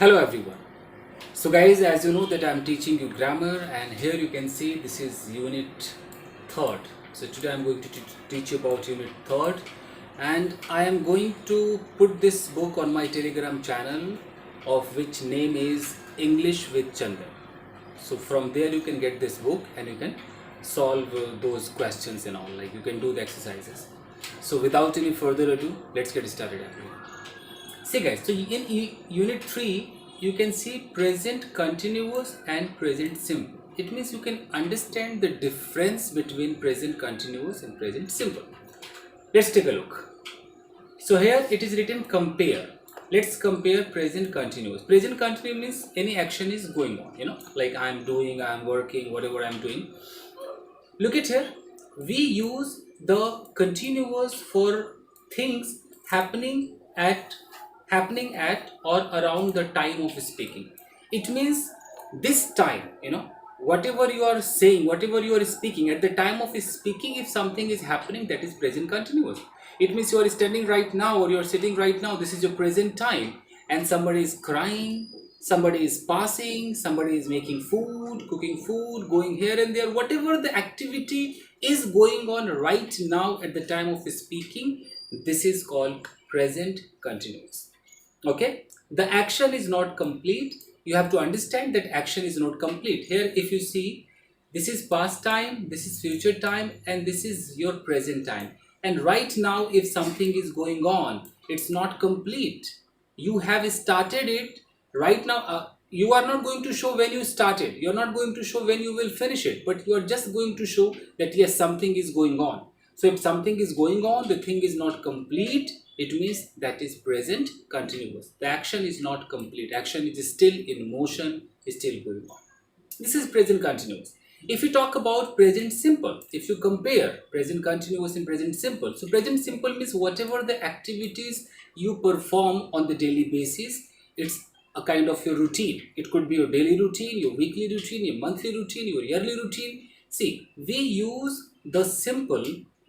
Hello everyone. So guys, as you know that I'm teaching you grammar, and here you can see this is unit 3rd. So today I'm going to teach you about unit 3rd, and I am going to put this book on my Telegram channel, of which name is English with Chandan. So from there you can get this book and you can solve those questions and all, like you can do the exercises. So without any further ado, let's get started everyone. See guys, so in unit 3 you can see present continuous and present simple. It means you can understand the difference between present continuous and present simple. Let's take a look. So here it is written compare. Let's compare present continuous. Present continuous means any action is going on, like I'm doing, I'm working, whatever I'm doing. Look at here, we use the continuous for things happening at or around the time of speaking. It means this time, whatever you are saying, whatever you are speaking, at the time of speaking, if something is happening, that is present continuous. It means you are standing right now or you are sitting right now, this is your present time, and somebody is crying, somebody is passing, somebody is making food, cooking food, going here and there, whatever the activity is going on right now at the time of speaking, this is called present continuous. Okay, the action is not complete. You have to understand that action is not complete. Here if you see, this is past time, this is future time, and this is your present time. And right now if something is going on, it's not complete. You have started it right now. You are not going to show when you started, you're not going to show when you will finish it, but you are just going to show that yes, something is going on. So if something is going on, the thing is not complete, it means that is present continuous. The action is not complete, action is still in motion, is still going on. This is present continuous. If you talk about present simple, if you compare present continuous and present simple, so present simple means whatever the activities you perform on the daily basis, it's a kind of your routine. It could be your daily routine, your weekly routine, your monthly routine, your yearly routine. See, we use the simple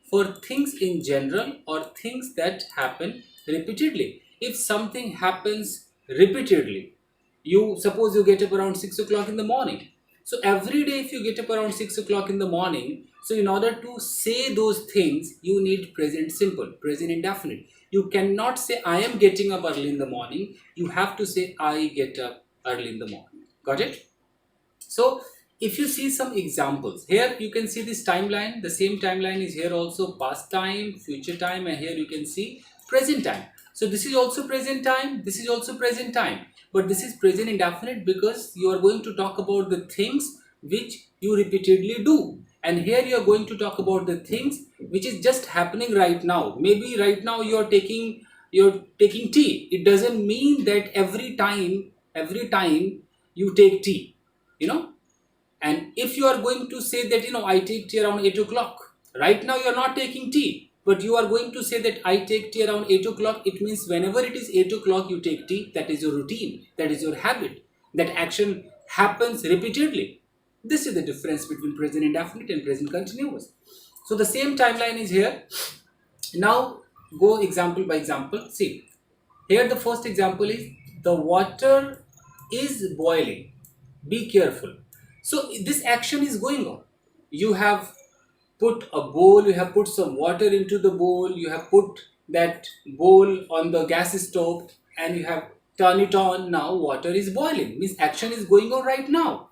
for things in general or things that happen repeatedly. If something happens repeatedly, you suppose you get up around 6 o'clock in the morning. So every day if you get up around 6 o'clock in the morning, so in order to say those things, you need present simple, present indefinite. You cannot say I am getting up early in the morning. You have to say I get up early in the morning. Got it? So if you see some examples, here you can see this timeline. The same timeline is here also, past time, future time, and here you can see present time. So this is also present time, this is also present time, but this is present indefinite because you are going to talk about the things which you repeatedly do, and here you are going to talk about the things which is just happening right now. Maybe right now you're taking tea. It doesn't mean that every time you take tea, and if you are going to say that I take tea around 8 o'clock, right now you are not taking tea, but you are going to say that I take tea around 8 o'clock, it means whenever it is 8 o'clock you take tea. That is your routine, that is your habit, that action happens repeatedly. This is the difference between present indefinite and present continuous. So the same timeline is here. Now go example by example. See, here the first example is the water is boiling, be careful. So this action is going on. You have put a bowl, you have put some water into the bowl, you have put that bowl on the gas stove, and you have turned it on. Now water is boiling, means action is going on right now.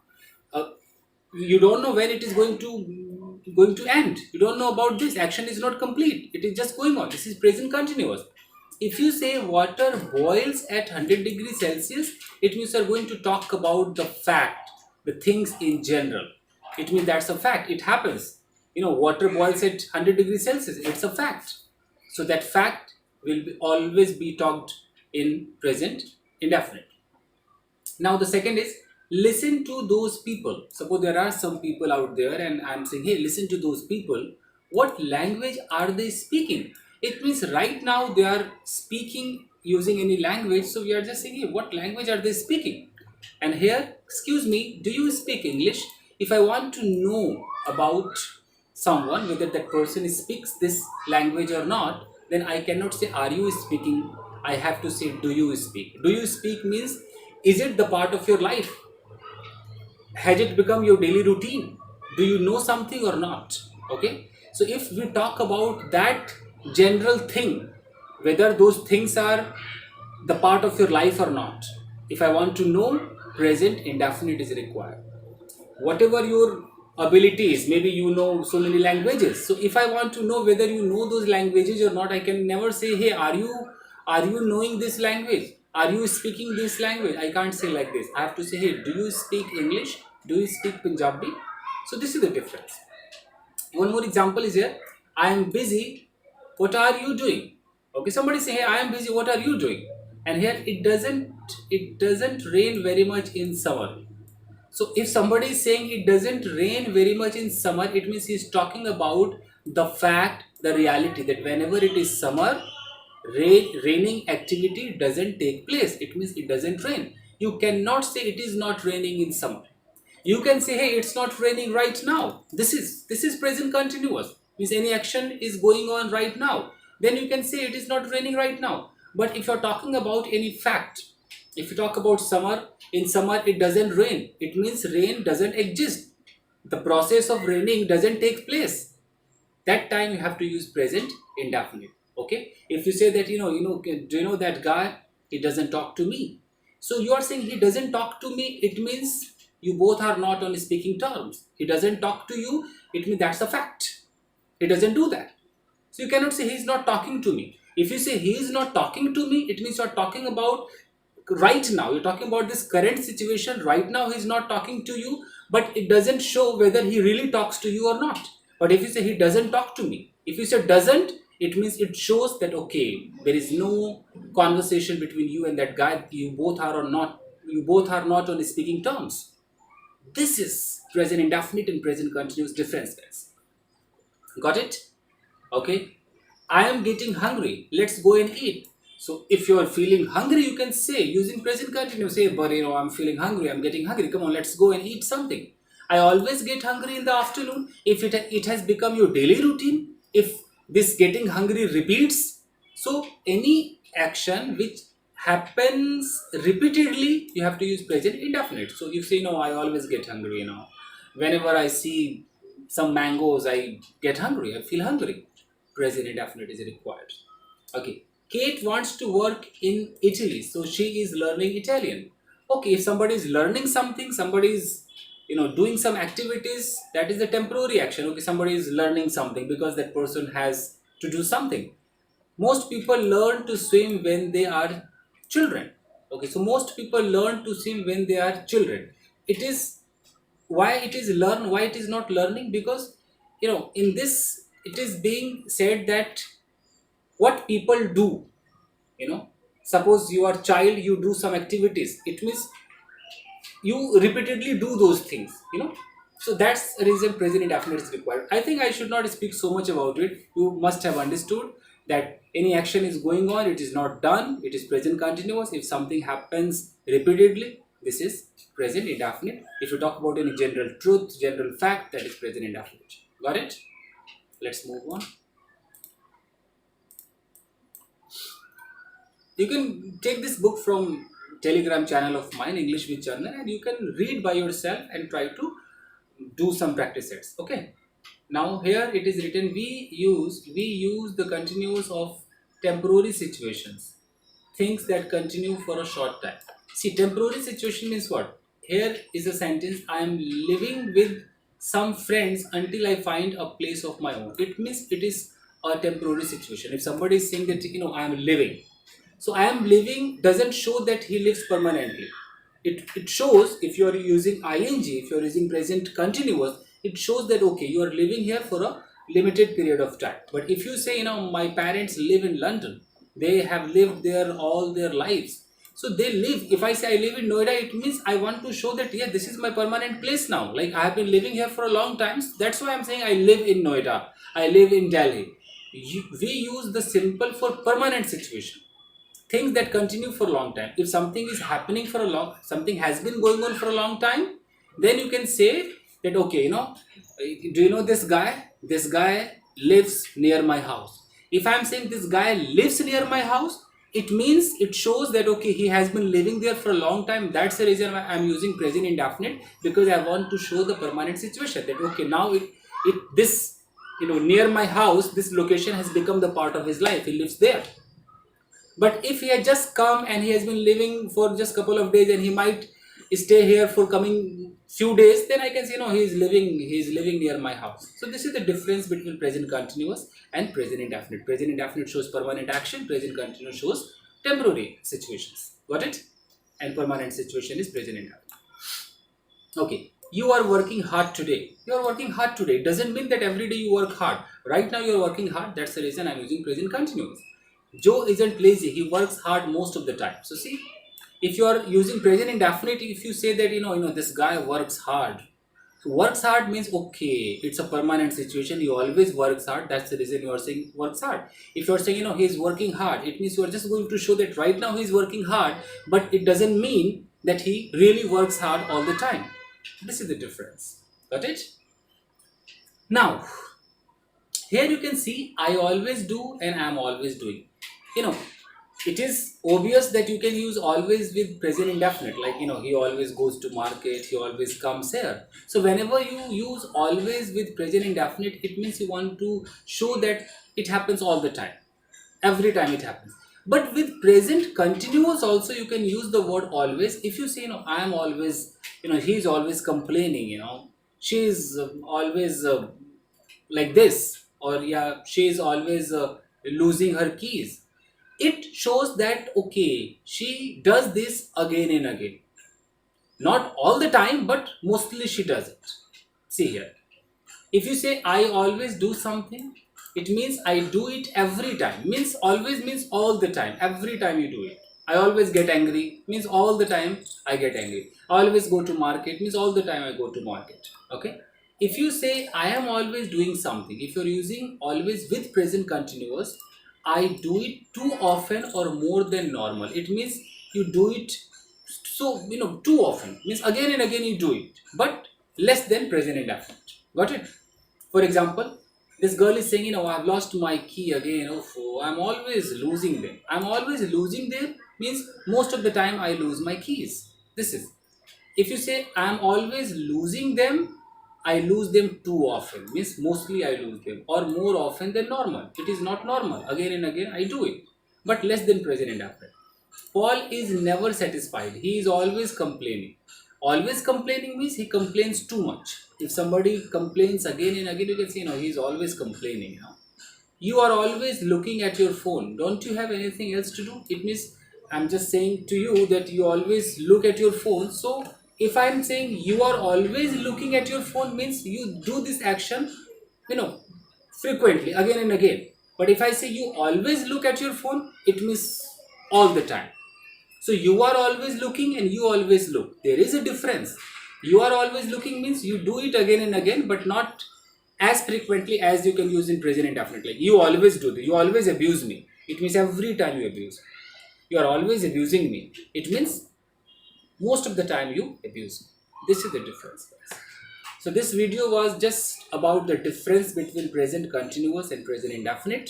You don't know when it is going to end. You don't know about this. Action is not complete, it is just going on. This is present continuous. If you say water boils at 100 degrees Celsius, it means you are going to talk about the fact, the things in general. It means that's a fact, it happens. Water boils at 100 degrees Celsius, it's a fact. So that fact will always be talked in present indefinite. Now the second is listen to those people. Suppose there are some people out there and I'm saying, hey, listen to those people. What language are they speaking? It means right now they are speaking using any language. So we are just saying, hey, what language are they speaking? And here, excuse me, do you speak English? If I want to know about someone, whether that person speaks this language or not, then I cannot say, are you speaking? I have to say, do you speak? Do you speak means Is it the part of your life? Has it become your daily routine? Do you know something or not? Okay, so if we talk about that general thing, whether those things are the part of your life or not, if I want to know, present indefinite is required. Whatever your ability is, maybe you know so many languages, so if I want to know whether you know those languages or not, I can never say, hey, are you knowing this language, are you speaking this language? I can't say like this. I have to say, hey, do you speak English, do you speak Punjabi? So this is the difference. One more example is here. I am busy, what are you doing? Okay, somebody say, hey, I am busy, what are you doing? And here it doesn't rain very much in summer. So if somebody is saying it doesn't rain very much in summer, it means he's talking about the fact, the reality that whenever it is summer, raining activity doesn't take place. It means it doesn't rain. You cannot say it is not raining in summer. You can say, hey, it's not raining right now. This is present continuous. Means any action is going on right now. Then you can say it is not raining right now. But if you're talking about any fact, if you talk about summer, in summer it doesn't rain. It means rain doesn't exist. The process of raining doesn't take place. That time you have to use present indefinite. Okay, if you say that, do you know that guy, he doesn't talk to me? So you are saying he doesn't talk to me, it means you both are not on speaking terms. He doesn't talk to you, it means that's a fact. He doesn't do that. So you cannot say he's not talking to me. If you say he is not talking to me, it means you're talking about right now. You're talking about this current situation. Right now he's not talking to you, but it doesn't show whether he really talks to you or not. But if you say he doesn't talk to me, if you say doesn't, it means it shows that, okay, there is no conversation between you and that guy. You both are not on speaking terms. This is present indefinite and present continuous difference, guys. Got it? Okay, I am getting hungry, let's go and eat. So if you are feeling hungry, you can say using present continuous, say, but I'm feeling hungry, I'm getting hungry, come on, let's go and eat something. I always get hungry in the afternoon. If it has become your daily routine, if this getting hungry repeats, so any action which happens repeatedly, you have to use present indefinite. So you say, no, I always get hungry, whenever I see some mangoes, I get hungry, I feel hungry. Present indefinite is required. Okay, Kate wants to work in Italy, so she is learning Italian. Okay, if somebody is learning something, somebody is doing some activities, that is the temporary action. Okay, somebody is learning something because that person has to do something. Most people learn to swim when they are children. Okay, so most people learn to swim when they are children. It is why it is learn, why it is not learning, because in this it is being said that what people do, you know suppose you are child, you do some activities, it means you repeatedly do those things. So that's the reason present indefinite is required. I think I should not speak so much about it. You must have understood that any action is going on, it is not done, it is present continuous. If something happens repeatedly, this is present indefinite. If you talk about any general truth, general fact, that is present indefinite. Got it? Let's move on. You can take this book from Telegram channel of mine, English with Chandan, and you can read by yourself and try to do some practice sets. Okay, now here it is written, we use the continuous of temporary situations, things that continue for a short time. See, temporary situation means what? Here is a sentence, I am living with some friends until I find a place of my own. It means it is a temporary situation. If somebody is saying that I am living, so I am living doesn't show that he lives permanently. It shows, if you are using ing, if you are using present continuous, it shows that, okay, you are living here for a limited period of time. But if you say, my parents live in London, they have lived there all their lives. So they live, if I say I live in Noida, it means I want to show that, yeah, this is my permanent place now. Like I have been living here for a long time. So that's why I'm saying I live in Noida, I live in Delhi. We use the simple for permanent situation, things that continue for a long time. If something is happening for something has been going on for a long time, then you can say that, okay, do you know this guy? This guy lives near my house. If I'm saying this guy lives near my house, it means it shows that okay, he has been living there for a long time. That's the reason why I'm using present indefinite, because I want to show the permanent situation that okay, now it this, near my house, this location has become the part of his life. He lives there. But if he had just come and he has been living for just couple of days and he might stay here for coming few days, then I can say no, he is living near my house. So this is the difference between present continuous and present indefinite. Present indefinite shows permanent action, present continuous shows temporary situations. Got it? And permanent situation is present indefinite. Okay, you are working hard today. You are working hard today. It doesn't mean that every day you work hard. Right now you are working hard. That's the reason I'm using present continuous. Joe isn't lazy. He works hard most of the time. So see, if you are using present indefinite, if you say that this guy works hard. So works hard means okay, it's a permanent situation. He always works hard. That's the reason you are saying works hard. If you are saying he's working hard, it means you are just going to show that right now he's working hard, but it doesn't mean that he really works hard all the time. This is the difference. Got it? Now, here you can see I always do and I'm always doing. You know, it is obvious that you can use always with present indefinite. Like, he always goes to market, he always comes here. So whenever you use always with present indefinite, it means you want to show that it happens all the time. Every time it happens. But with present continuous also you can use the word always. If you say I am always, he's always complaining, she's always like this, or yeah, she is always losing her keys. It shows that okay, she does this again and again. Not all the time, but mostly she does it. See here, if you say I always do something, it means I do it every time. Means always means all the time. Every time you do it. I always get angry means all the time I get angry. I always go to market means all the time I go to market. Okay. If you say I am always doing something, if you're using always with present continuous, I do it too often or more than normal. It means you do it so too often. Means again and again you do it, but less than present indefinite. Got it? For example, this girl is saying, I've lost my key again. Oh, I'm always losing them. I'm always losing them means most of the time I lose my keys. This is. If you say I'm always losing them, I lose them too often. Means mostly I lose them or more often than normal. It is not normal. Again and again I do it. But less than present indefinite. Paul is never satisfied. He is always complaining. Always complaining means he complains too much. If somebody complains again and again, you can say, he is always complaining. You are always looking at your phone. Don't you have anything else to do? It means I'm just saying to you that you always look at your phone. So if I'm saying you are always looking at your phone means you do this action, frequently, again and again. But if I say you always look at your phone, it means all the time. So you are always looking and you always look. There is a difference. You are always looking means you do it again and again, but not as frequently as you can use in present indefinite. Like you always do this. You always abuse me. It means every time you abuse. You are always abusing me. It means most of the time you abuse me. This is the difference, guys. So this video was just about the difference between present continuous and present indefinite.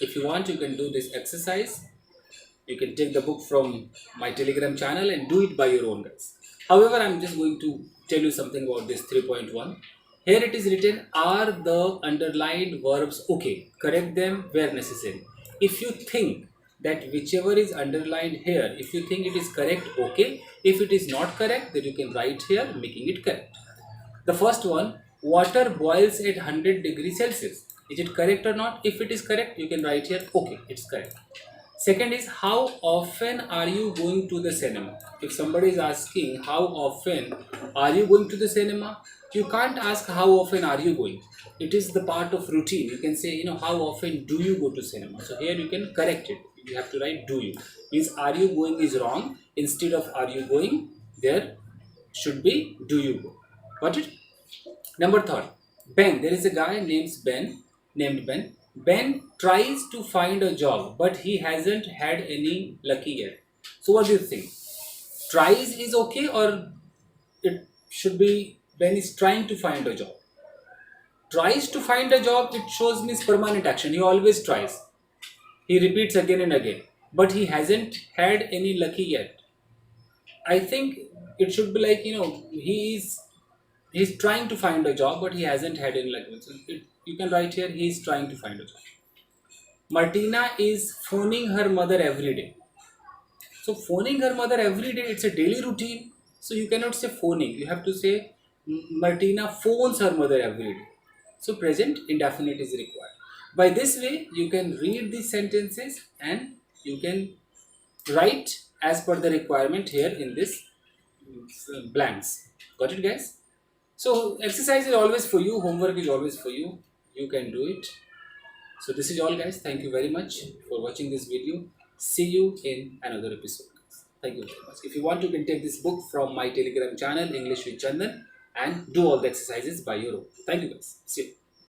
If you want, you can do this exercise. You can take the book from my Telegram channel and do it by your own, guys. However, I'm just going to tell you something about this 3.1. Here it is written, are the underlined verbs okay? Correct them where necessary. If you think that whichever is underlined here, if you think it is correct, okay. If it is not correct, then you can write here making it correct. The first one, water boils at 100 degrees Celsius. Is it correct or not? If it is correct, you can write here, okay, it's correct. Second is, how often are you going to the cinema? If somebody is asking, how often are you going to the cinema? You can't ask, how often are you going? It is the part of routine. You can say, how often do you go to cinema? So here you can correct it. You have to write, do you. Means, are you going is wrong. Instead of are you going, there should be, do you go. Got it? Number third, Ben. There is a guy named Ben. Ben tries to find a job, but he hasn't had any lucky yet. So what do you think? Tries is okay, or it should be Ben is trying to find a job? Tries to find a job, it shows means permanent action. He always tries. He repeats again and again. but he hasn't had any lucky yet. I think it should be like, he's trying to find a job, but he hasn't had any luck. So you can write here, he's trying to find a job. Martina is phoning her mother every day. So phoning her mother every day, it's a daily routine. So you cannot say phoning. You have to say Martina phones her mother every day. So present indefinite is required. By this way, you can read these sentences and you can write as per the requirement here in this blanks. Got it, guys? So exercise is always for you. Homework is always for you. You can do it. So this is all, guys. Thank you very much for watching this video. See you in another episode, guys. Thank you very much. If you want, you can take this book from my Telegram channel, English with Chandan, and do all the exercises by your own. Thank you, guys. See you.